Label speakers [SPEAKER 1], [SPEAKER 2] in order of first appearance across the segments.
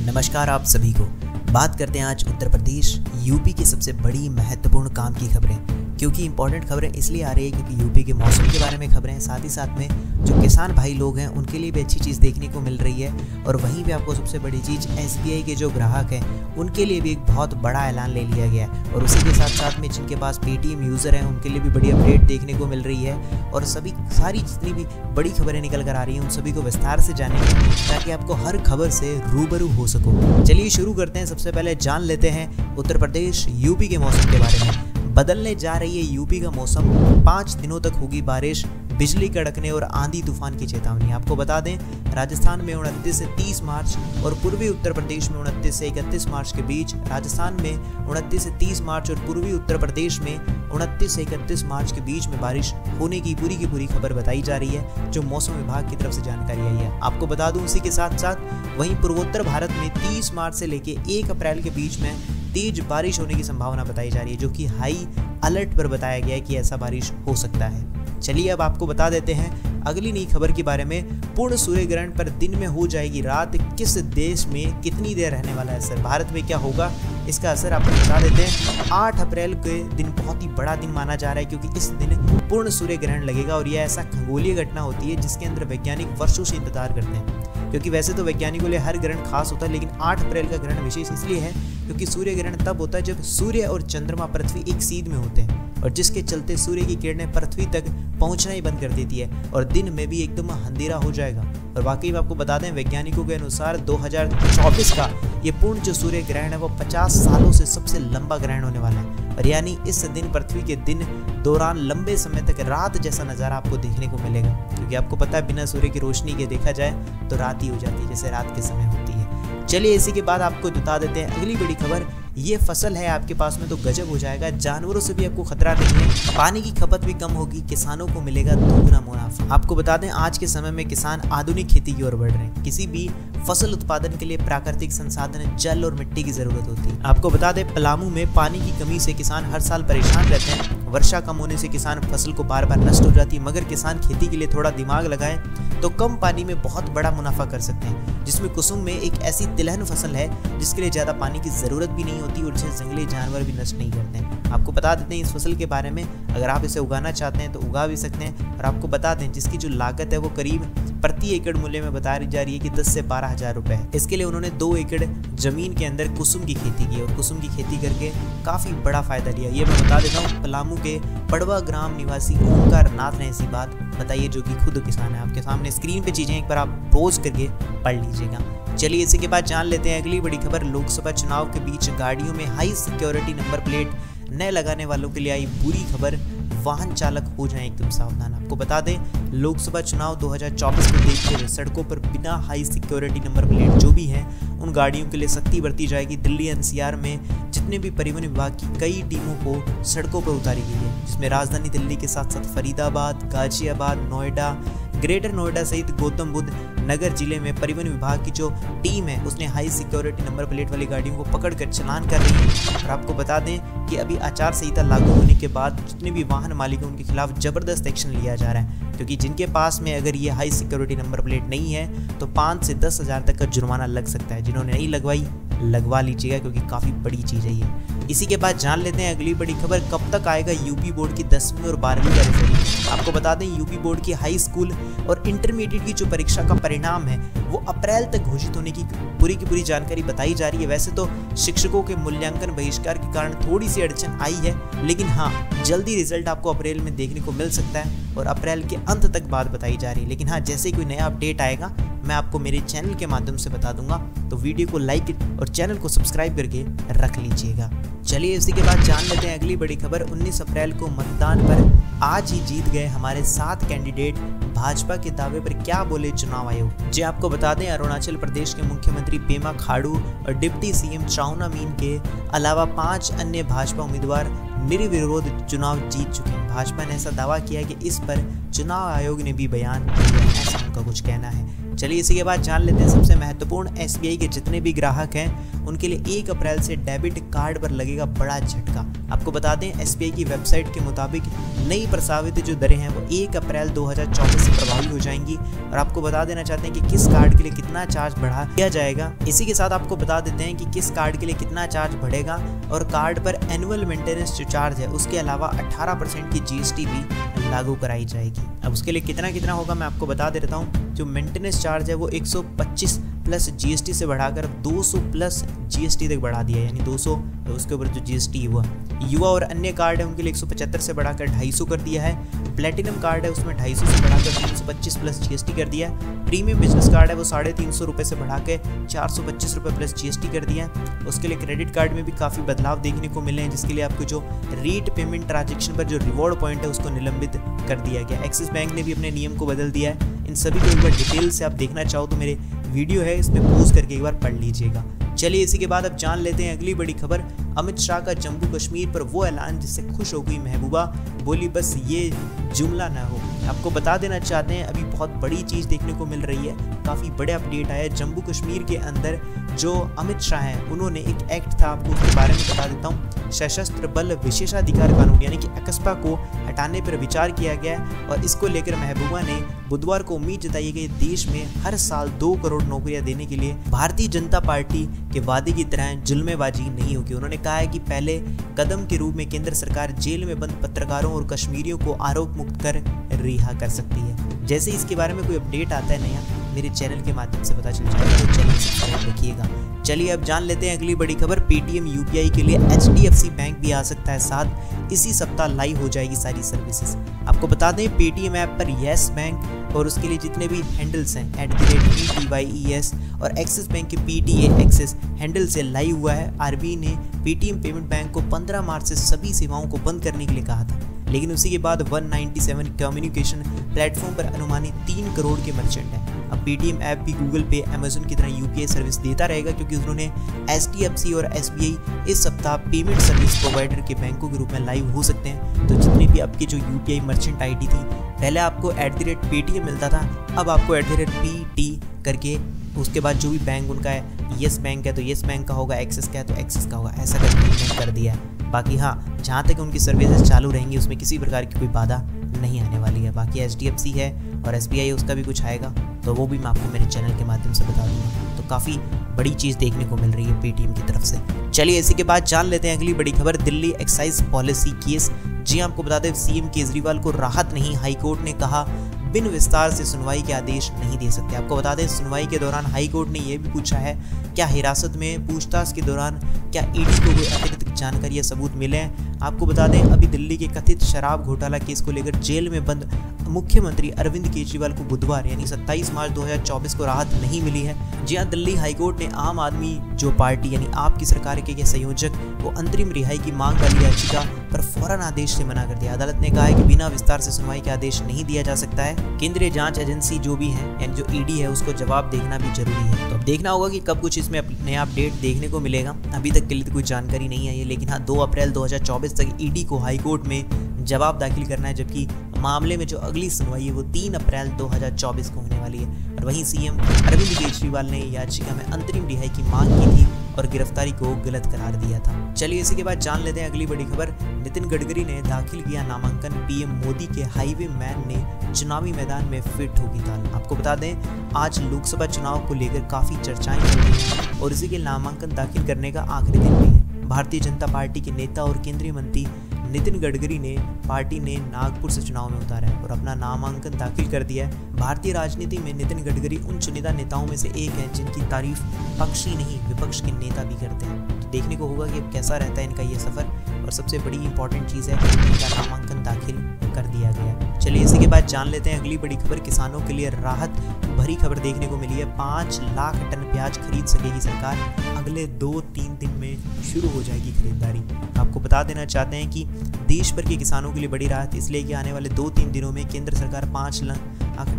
[SPEAKER 1] नमस्कार आप सभी को। बात करते हैं आज उत्तर प्रदेश यूपी की सबसे बड़ी महत्वपूर्ण काम की खबरें, क्योंकि इंपॉर्टेंट खबरें इसलिए आ रही है क्योंकि यूपी के मौसम के बारे में खबरें हैं, साथ ही साथ में जो किसान भाई लोग हैं उनके लिए भी अच्छी चीज़ देखने को मिल रही है। और वहीं भी आपको सबसे बड़ी चीज़ SBI के जो ग्राहक हैं उनके लिए भी एक बहुत बड़ा ऐलान ले लिया गया है। और उसी के साथ साथ में जिनके पास पेटीएम यूज़र हैं उनके लिए भी बड़ी अपडेट देखने को मिल रही है। और सारी जितनी भी बड़ी खबरें निकल कर आ रही हैं उन सभी को विस्तार से जानेंगे ताकि आपको हर खबर से रूबरू हो सको। चलिए शुरू करते हैं। सबसे पहले जान लेते हैं उत्तर प्रदेश यूपी के मौसम के बारे में। बदलने जा रही है यूपी का मौसम, 5 दिनों तक होगी बारिश, बिजली कड़कने और आंधी तूफान की चेतावनी। आपको बता दें राजस्थान में 29 से 30 मार्च और पूर्वी उत्तर प्रदेश में 29 से 31 मार्च के बीच, राजस्थान में 29 से 30 मार्च और पूर्वी उत्तर प्रदेश में 29 से 31 मार्च के बीच में बारिश होने की पूरी खबर बताई जा रही है, जो मौसम विभाग की तरफ से जानकारी आई है। आपको बता दूं उसी के साथ साथ वहीं पूर्वोत्तर भारत में 30 मार्च से लेकर 1 अप्रैल के बीच में तेज बारिश होने की संभावना बताई जा रही है, जो कि हाई अलर्ट पर बताया गया है कि ऐसा बारिश हो सकता है। चलिए अब आपको बता देते हैं अगली नई खबर के बारे में। पूर्ण सूर्य ग्रहण पर दिन में हो जाएगी रात, किस देश में कितनी देर रहने वाला है असर, भारत में क्या होगा इसका असर आपको बता देते हैं। 8 अप्रैल के दिन बहुत ही बड़ा दिन माना जा रहा है क्योंकि इस दिन पूर्ण सूर्य ग्रहण लगेगा और यह ऐसा खगोलीय घटना होती है जिसके अंदर वैज्ञानिक वर्षों से इंतजार करते हैं। क्योंकि वैसे तो वैज्ञानिकों के लिए हर ग्रहण खास होता है, लेकिन 8 अप्रैल का ग्रहण विशेष इसलिए है क्योंकि सूर्य ग्रहण तब होता है जब सूर्य और चंद्रमा पृथ्वी एक सीध में होते हैं और जिसके चलते सूर्य की किरणें पृथ्वी तक पहुंचना ही बंद कर देती है और दिन में भी एकदम अंधेरा हो जाएगा। और वाकई में आपको बता दें वैज्ञानिकों के अनुसार 2024 का ये पूर्ण जो सूर्य ग्रहण है वो 50 सालों से सबसे लंबा ग्रहण होने वाला है। और यानी इस दिन पृथ्वी के दिन दौरान लंबे समय तक रात जैसा नज़ारा आपको देखने को मिलेगा, क्योंकि आपको पता है बिना सूर्य की रोशनी के देखा जाए तो रात ही हो जाती है जैसे रात के समय होती है। चलिए इसी के बाद आपको बता देते हैं अगली बड़ी खबर। ये फसल है आपके पास में तो गजब हो जाएगा, जानवरों से भी आपको खतरा नहीं है, पानी की खपत भी कम होगी, किसानों को मिलेगा दोगुना मुनाफा। आपको बता दें आज के समय में किसान आधुनिक खेती की ओर बढ़ रहे हैं। किसी भी फसल उत्पादन के लिए प्राकृतिक संसाधन जल और मिट्टी की जरूरत होती है। आपको बता दें पलामू में पानी की कमी से किसान हर साल परेशान रहते हैं। वर्षा कम होने से किसान फसल को बार नष्ट हो जाती है, मगर किसान खेती के लिए थोड़ा दिमाग लगाएं तो कम पानी में बहुत बड़ा मुनाफा कर सकते हैं। जिसमें कुसुम में एक ऐसी तिलहन फसल है जिसके लिए ज्यादा पानी की जरूरत भी नहीं होती और जिसे जंगली जानवर भी नष्ट नहीं करते हैं। आपको बता देते हैं इस फसल के बारे में, अगर आप इसे उगाना चाहते हैं तो उगा भी सकते हैं। और आपको बता दें जिसकी जो लागत है वो करीब प्रति एकड़ मूल्य में बताई जा रही है कि 10 से 12 हजार रुपए है। इसके लिए उन्होंने 2 एकड़ जमीन के अंदर कुसुम की खेती की और कुसुम की खेती करके काफी बड़ा फायदा लिया। ये मैं बता देता हूँ पलामू के पड़वा ग्राम निवासी ओमकार नाथ ने ऐसी बात बताइए, जो कि खुद किसान है। आपके सामने स्क्रीन पे चीजें एक बार आप पॉज करके पढ़ लीजिएगा। चलिए इसी के बाद जान लेते हैं अगली बड़ी खबर। लोकसभा चुनाव के बीच गाड़ियों में हाई सिक्योरिटी नंबर प्लेट न लगाने वालों के लिए आई बुरी खबर, वाहन चालक हो जाएं एकदम सावधान। आपको बता दें लोकसभा चुनाव 2024 को देखते हुए सड़कों पर बिना हाई सिक्योरिटी नंबर प्लेट जो भी हैं उन गाड़ियों के लिए सख्ती बरती जाएगी। दिल्ली NCR में जितने भी परिवहन विभाग की कई टीमों को सड़कों पर उतारी गई है, जिसमें राजधानी दिल्ली के साथ साथ फरीदाबाद, गाजियाबाद, नोएडा, ग्रेटर नोएडा सहित गौतम बुद्ध नगर जिले में परिवहन विभाग की जो टीम है उसने हाई सिक्योरिटी नंबर प्लेट वाली गाड़ियों को पकड़कर चालान कर रही है। और आपको बता दें कि अभी आचार संहिता लागू होने के बाद जितने भी वाहन मालिक हैं उनके खिलाफ जबरदस्त एक्शन लिया जा रहा है, क्योंकि जिनके पास में अगर ये हाई सिक्योरिटी नंबर प्लेट नहीं है तो 5 से 10 हजार तक का जुर्माना लग सकता है। जिन्होंने नहीं लगवाई लगवा लीजिएगा क्योंकि काफ़ी बड़ी चीज़ है ये। इसी के बाद जान लेते हैं अगली बड़ी खबर। कब तक आएगा यूपी बोर्ड की 10वीं और 12वीं का रिजल्ट। आपको बता दें यूपी बोर्ड की हाई स्कूल और इंटरमीडिएट की जो परीक्षा का परिणाम है वो अप्रैल तक घोषित होने की पूरी जानकारी बताई जा रही है। वैसे तो शिक्षकों के मूल्यांकन बहिष्कार के कारण थोड़ी सी अड़चन आई है, लेकिन हाँ जल्दी रिजल्ट आपको अप्रैल में देखने को मिल सकता है और अप्रैल के अंत तक बात बताई जा रही है। लेकिन हाँ जैसे ही कोई नया अपडेट आएगा मैं आपको मेरे चैनल के माध्यम से बता दूंगा, तो वीडियो को लाइक और चैनल को सब्सक्राइब करके रख लीजिएगा। चलिए इसी के बाद जान लेते हैं अगली बड़ी खबर। 19 अप्रैल को मतदान पर आज ही जीत गए हमारे 7 कैंडिडेट, भाजपा के दावे पर क्या बोले चुनाव आयोग। जी आपको बता दें अरुणाचल प्रदेश के मुख्यमंत्री पेमा खांडू और डिप्टी CM चाउना मीन के अलावा 5 अन्य भाजपा उम्मीदवार निर्विरोध चुनाव जीत चुके हैं। भाजपा ने ऐसा दावा किया कि इस पर चुनाव आयोग ने भी बयान दिया, ऐसा उनका कुछ कहना है। चलिए इसी के बाद जान लेते हैं सबसे महत्वपूर्ण SBI के जितने भी ग्राहक हैं उनके लिए 1 अप्रैल से डेबिट कार्ड पर लगेगा बड़ा झटका। आपको बता दें SBI की वेबसाइट के मुताबिक नई प्रस्तावित जो दरें हैं वो 1 अप्रैल 2024 से प्रभावी हो जाएंगी। और आपको बता देना चाहते हैं कि किस कार्ड के लिए कितना चार्ज बढ़ा दिया जाएगा। इसी के साथ आपको बता देते हैं कि किस कार्ड के लिए कितना चार्ज बढ़ेगा और कार्ड पर एनुअल मेंटेनेंस जो चार्ज है उसके अलावा 18% की GST भी लागू कराई जाएगी। अब उसके लिए कितना होगा मैं आपको बता देता हूँ। जो मेंटेनेंस चार्ज है वो 125 प्लस GST से बढ़ाकर 200 प्लस GST तक बढ़ा दिया है, यानी 200 उसके ऊपर जो GST हुआ। युवा और अन्य कार्ड है उनके लिए 175 से बढ़ाकर 250 कर दिया है। प्लेटिनम कार्ड है उसमें 250 से बढ़ाकर 325 प्लस GST कर दिया है। प्रीमियम बिजनेस कार्ड है वो 350 रुपये से बढ़ाकर 425 रुपये प्लस GST कर दिया है। उसके लिए क्रेडिट कार्ड में भी काफ़ी बदलाव देखने को मिले हैं, जिसके लिए आपको जो रीट पेमेंट ट्रांजेक्शन पर जो रिवॉर्ड पॉइंट है उसको निलंबित कर दिया गया। एक्सिस बैंक ने भी अपने नियम को बदल दिया है। इन सभी को एक बार डिटेल से आप देखना चाहो तो मेरे वीडियो है इसमें पॉज करके एक बार पढ़ लीजिएगा। चलिए इसी के बाद अब जान लेते हैं अगली बड़ी खबर। अमित शाह का जम्मू कश्मीर पर वो ऐलान जिससे खुश हो गई महबूबा, बोली बस ये जुमला ना हो। आपको बता देना चाहते हैं अभी बहुत बड़ी चीज़ देखने को मिल रही है, काफ़ी बड़े अपडेट आया है। जम्मू कश्मीर के अंदर जो अमित शाह हैं उन्होंने एक एक्ट था, आपको उसके बारे में बता देता हूँ। सशस्त्र बल विशेषाधिकार कानून यानी कि एक्सपा को हटाने पर विचार किया गया और इसको लेकर महबूबा ने बुधवार को उम्मीद जताई कि देश में हर साल 2 करोड़ नौकरियां देने के लिए भारतीय जनता पार्टी के वादे की तरह जुल्मेबाजी नहीं होगी। उन्होंने कहा है कि पहले कदम के रूप में केंद्र सरकार जेल में बंद पत्रकारों और कश्मीरियों को आरोप मुक्त कर रिहा कर सकती है। जैसे इसके बारे में कोई अपडेट आता है नया, मेरे चैनल के माध्यम से पता चल जाएगा, तो चैनल सब्सक्राइब रखिएगा। चलिए अब जान लेते हैं अगली बड़ी खबर। पेटीएम UPI के लिए HDFC बैंक भी आ सकता है साथ। इसी सप्ताह लाइव हो जाएगी सारी सर्विसेज। आपको बता दें पेटीएम ऐप पर येस बैंक और उसके लिए जितने भी हैंडल्स हैं @PTYES और एक्सिस बैंक के PTA एक्सिस हैंडल से लाइव हुआ है। RBI ने पेटीएम पेमेंट बैंक को 15 मार्च से सभी सेवाओं को बंद करने के लिए कहा था, लेकिन उसी के बाद 197 कम्युनिकेशन प्लेटफॉर्म पर अनुमानित 3 करोड़ के मर्चेंट हैं। अब पेटीएम ऐप भी गूगल पे, अमेजन की तरह UPI सर्विस देता रहेगा, क्योंकि उन्होंने HDFC और SBI इस सप्ताह पेमेंट सर्विस प्रोवाइडर के बैंकों के रूप में लाइव हो सकते हैं। तो जितनी भी आपकी जो UPI मर्चेंट ID थी, पहले आपको @Paytm मिलता था, अब आपको @PT करके उसके बाद जो भी बैंक उनका है, येस बैंक है तो येस बैंक का होगा, एक्सिस का है तो एक्सिस का होगा, ऐसा करके कर दिया है। बाकी हाँ, जहाँ तक उनकी सर्विसेज चालू रहेंगी उसमें किसी प्रकार की कोई बाधा नहीं आने वाली है। बाकी HDFC है और SBI उसका भी कुछ आएगा, तो वो भी मैं आपको मेरे चैनल के माध्यम से बता दूंगा। तो काफ़ी बड़ी चीज़ देखने को मिल रही है पेटीएम की तरफ से। चलिए इसी के बाद जान लेते हैं अगली बड़ी खबर। Delhi excise policy case. जी आपको बता दें CM केजरीवाल को राहत नहीं, हाईकोर्ट ने कहा बिन विस्तार से सुनवाई के आदेश नहीं दे सकते। आपको बता दें सुनवाई के दौरान हाईकोर्ट ने यह भी पूछा है क्या हिरासत में पूछताछ के दौरान क्या ED को कोई अतिरिक्त जानकारी या सबूत मिले हैं। आपको बता दें अभी दिल्ली के कथित शराब घोटाला केस को लेकर जेल में बंद मुख्यमंत्री अरविंद केजरीवाल को बुधवार यानी 27 मार्च 2024 को राहत नहीं मिली है। जी हाँ, दिल्ली हाईकोर्ट ने आम आदमी जो पार्टी यानी आपकी सरकार के संयोजक को अंतरिम रिहाई की मांग वाली याचिका पर फौरन आदेश से मना कर दिया। अदालत ने कहा है कि बिना विस्तार से सुनवाई के आदेश नहीं दिया जा सकता है। केंद्रीय जांच एजेंसी जो भी है यानी जो ED है उसको जवाब देखना भी जरूरी है। तो अब देखना होगा कि कब कुछ इसमें नया अपडेट देखने को मिलेगा। अभी तक के लिए तो कोई जानकारी नहीं आई है, लेकिन हाँ 2 अप्रैल 2024 तक ED को हाईकोर्ट में जवाब दाखिल करना है, जबकि मामले में जो अगली सुनवाई है वो 3 अप्रैल 2024 को होने वाली है। और वहीं CM अरविंद केजरीवाल ने याचिका में अंतरिम रिहाई की मांग की थी और गिरफ्तारी को गलत करार दिया था। चलिए इसी के बाद जान लेते हैं अगली बड़ी खबर। नितिन गडकरी ने दाखिल किया नामांकन। PM मोदी के हाईवे मैन ने चुनावी मैदान में फिट होगी ताल। आपको बता दें आज लोकसभा चुनाव को लेकर काफ़ी चर्चाएं चल रही हैं और इसी के नामांकन दाखिल करने का आखिरी दिन भी है। भारतीय जनता पार्टी के नेता और केंद्रीय मंत्री नितिन गडकरी ने पार्टी ने नागपुर से चुनाव में उतारा है और अपना नामांकन दाखिल कर दिया है। भारतीय राजनीति में नितिन गडकरी उन चुनिंदा नेताओं में से एक है जिनकी तारीफ पक्ष ही नहीं विपक्ष के नेता भी करते हैं। तो देखने को होगा कि अब कैसा रहता है इनका ये सफर। और सबसे बड़ी इंपॉर्टेंट चीज़ है कि इनका नामांकन दाखिल कर दिया गया। चलिए इसी के बाद जान लेते हैं अगली बड़ी खबर। किसानों के लिए राहत भरी खबर देखने को मिली है। 5 लाख टन प्याज खरीद सकेगी सरकार। अगले 2-3 दिन में शुरू हो जाएगी खरीदारी। आपको बता देना चाहते हैं कि देश भर के किसानों के लिए बड़ी राहत इसलिए कि आने वाले 2-3 दिनों में केंद्र सरकार 5 लाख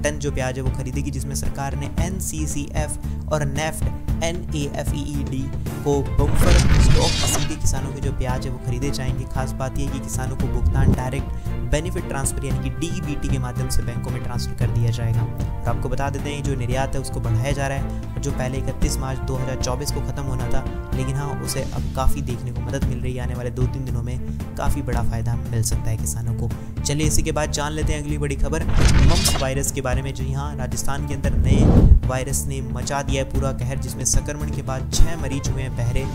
[SPEAKER 1] टन जो प्याज है वो खरीदेगी, जिसमें सरकार ने NCCF और NAFED को बम्पर स्टॉक सीधे किसानों के जो प्याज है वो खरीदे जाएंगे। खास बात यह कि किसानों को भुगतान डायरेक्ट बेनिफिट ट्रांसफर यानी कि डीबीटी के माध्यम से बैंकों में ट्रांसफर कर दिया जाएगा। और आपको बता देते हैं जो निर्यात है उसको बढ़ाया जा रहा है, जो पहले 31 मार्च 2024 को ख़त्म होना था, लेकिन हाँ उसे अब काफ़ी देखने को मदद मिल रही है। आने वाले 2-3 दिनों में काफ़ी बड़ा फ़ायदा मिल सकता है किसानों को। चलिए इसी के बाद जान लेते हैं अगली बड़ी खबर मम्प्स वायरस के बारे में। जो यहाँ राजस्थान के अंदर नए वायरस ने मचा दिया है पूरा कहर, जिसमें संक्रमण के बाद 6 मरीज हुए हैं बहरे।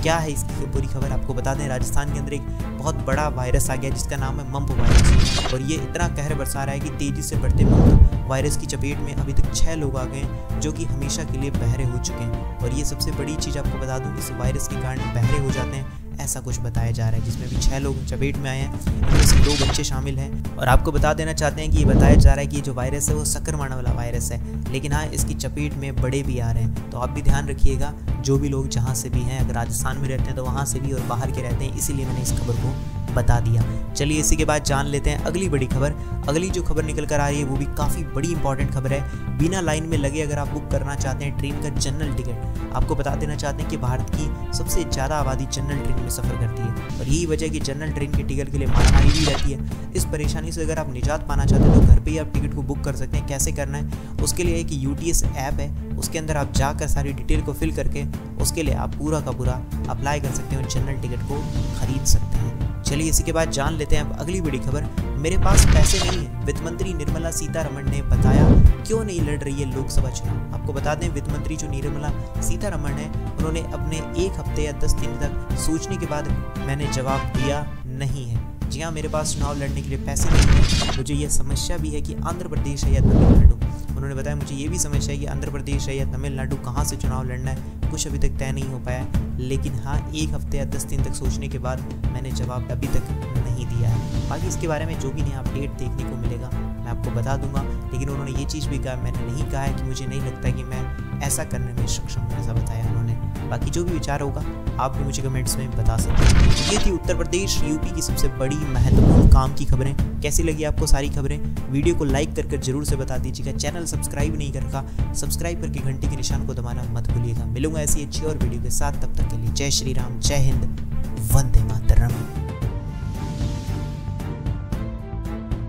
[SPEAKER 1] क्या है इसकी पूरी खबर आपको बता दें। राजस्थान के अंदर एक बहुत बड़ा वायरस आ गया जिसका नाम है मम्प वायरस, और ये इतना कहर बरसा रहा है कि तेज़ी से बढ़ते मम्प वायरस की चपेट में अभी तक 6 लोग आ गए जो कि हमेशा के लिए बहरे हो चुके हैं। और ये सबसे बड़ी चीज़ आपको बता दूं, इस वायरस के कारण बहरे हो जाते हैं ऐसा कुछ बताया जा रहा है, जिसमें भी 6 लोग चपेट में आए हैं, इनमें से 2 बच्चे शामिल हैं। और आपको बता देना चाहते हैं कि ये बताया जा रहा है कि ये जो वायरस है वो संक्रमण वाला वायरस है, लेकिन हाँ इसकी चपेट में बड़े भी आ रहे हैं। तो आप भी ध्यान रखिएगा, जो भी लोग जहाँ से भी हैं, अगर राजस्थान में रहते हैं तो वहाँ से भी, और बाहर के रहते हैं, इसीलिए मैंने इस खबर को बता दिया। चलिए इसी के बाद जान लेते हैं अगली बड़ी खबर। अगली जो खबर निकल कर आ रही है वो भी काफ़ी बड़ी इंपॉर्टेंट खबर है। बिना लाइन में लगे अगर आप बुक करना चाहते हैं ट्रेन का जनरल टिकट, आपको बता देना चाहते हैं कि भारत की सबसे ज़्यादा आबादी जनरल ट्रेन में सफ़र करती है, और यही वजह है कि जनरल ट्रेन के टिकट के लिए मारामारी भी रहती है। इस परेशानी से अगर आप निजात पाना चाहते हैं तो घर पर ही आप टिकट को बुक कर सकते हैं। कैसे करना है, उसके लिए एक UTS ऐप है, उसके अंदर आप जाकर सारी डिटेल को फिल करके उसके लिए आप पूरा का पूरा अप्लाई कर सकते हैं और जनरल टिकट को खरीद सकते हैं। चलिए इसी के बाद जान लेते हैं अब अगली बड़ी खबर। मेरे पास पैसे नहीं है, वित्त मंत्री निर्मला सीतारमण ने बताया क्यों नहीं लड़ रही है लोकसभा चुनाव। आपको बता दें वित्त मंत्री जो निर्मला सीतारमण है, उन्होंने अपने 1 हफ्ते या 10 दिन तक सोचने के बाद मैंने जवाब दिया नहीं है। जी हाँ, मेरे पास चुनाव लड़ने के लिए पैसे नहीं है। मुझे यह समस्या भी है कि आंध्र प्रदेश है या तमिलनाडु। उन्होंने बताया मुझे ये भी समस्या है कि आंध्र प्रदेश है या तमिलनाडु कहाँ से चुनाव लड़ना है, कुछ अभी तक तय नहीं हो पाया, लेकिन हाँ 1 हफ्ते या 10 दिन तक सोचने के बाद मैंने जवाब अभी तक नहीं दिया है। बाकी इसके बारे में जो भी नया अपडेट देखने को मिलेगा मैं आपको बता दूंगा, लेकिन उन्होंने ये चीज़ भी कहा, मैंने नहीं कहा है कि मुझे नहीं लगता कि मैं ऐसा करने में सक्षम हूँ, ऐसा बताया उन्होंने। बाकी जो भी विचार होगा आप भी मुझे कमेंट्स में बता सकते हैं। ये थी उत्तर प्रदेश यूपी की सबसे बड़ी महत्वपूर्ण काम की खबरें। कैसी लगी आपको सारी खबरें? वीडियो को लाइक कर जरूर से बता दीजिएगा। चैनल सब्सक्राइब नहीं कर रखा, सब्सक्राइब करके घंटे के निशान को दबाना मत भूलिएगा। मिलूंगा ऐसी अच्छी और वीडियो के साथ, तब तक के लिए जय श्री राम, जय हिंद, वंदे मातरम।